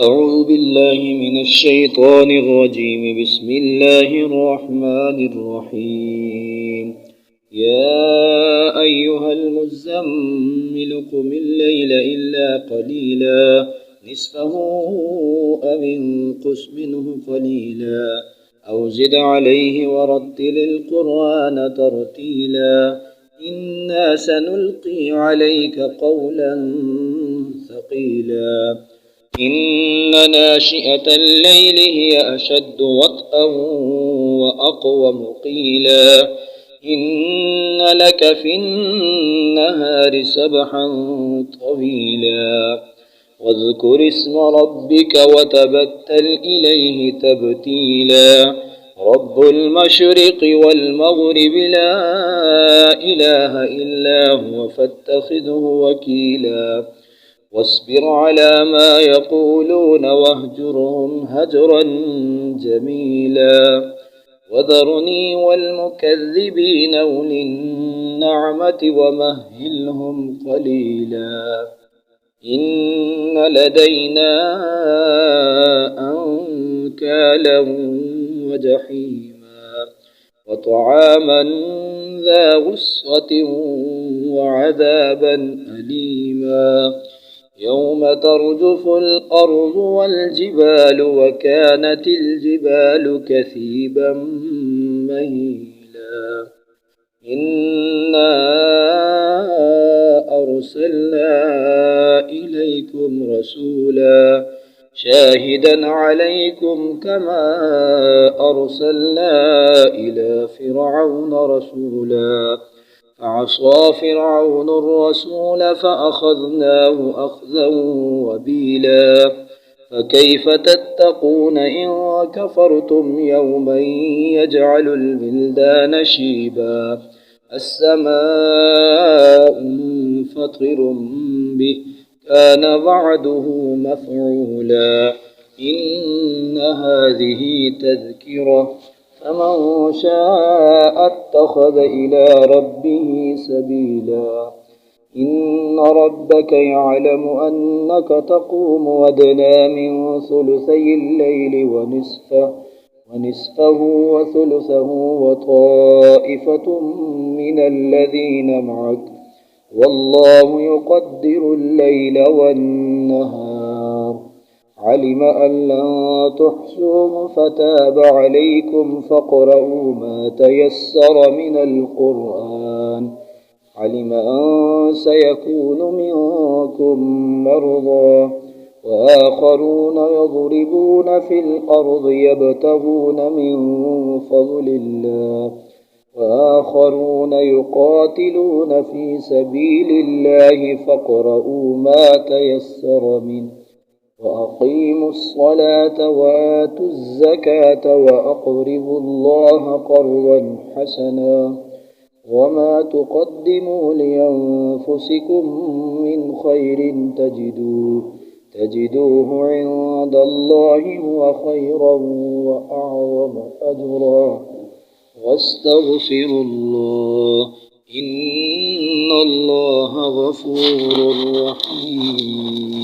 أعوذ بالله من الشيطان الرجيم. بسم الله الرحمن الرحيم. يا أيها المزمل قم الليل إلا قليلا نصفه أو انقص منه قليلا أو زد عليه ورتل القرآن ترتيلا إنا سنلقي عليك قولا ثقيلا إن ناشئة الليل هي أشد وطئا وأقوم قيلا إن لك في النهار سبحا طويلا واذكر اسم ربك وتبتل إليه تبتيلا رب المشرق والمغرب لا إله إلا هو فاتخذه وكيلا واصبر على ما يقولون واهجرهم هجرا جميلا وذرني والمكذبين أولي النعمة ومهلهم قليلا إن لدينا أنكالا وجحيما وطعاما ذا غصة وعذابا أليما يوم ترجف الأرض والجبال وكانت الجبال كثيبا مهيلا إنا أرسلنا إليكم رسولا شاهدا عليكم كما أرسلنا إلى فرعون رسولا فعصى فرعون الرسول فأخذناه أخذا وبيلا فكيف تتقون إن كفرتم يوما يجعل البلدان شيبا السماء منفطر به كان وعده مفعولا إن هذه تذكرة فمن شاء اتخذ إلى ربه سبيلا إن ربك يعلم أنك تقوم أدنى من ثلثي الليل ونصفه وثلثه وطائفة من الذين معك والله يقدر الليل والنهار علم أن لن تحصوه فتاب عليكم فاقرؤوا ما تيسر من القرآن علم أن سيكون منكم مرضى وآخرون يضربون في الأرض يبتغون من فضل الله وآخرون يقاتلون في سبيل الله فاقرؤوا ما تيسر منه وأقيموا الصلاة وآتوا الزكاة وأقرضوا الله قرضا حسنا وما تقدموا لأنفسكم من خير تجدوه عند الله هو خيرا وأعظم أجرا واستغفروا الله إن الله غفور رحيم.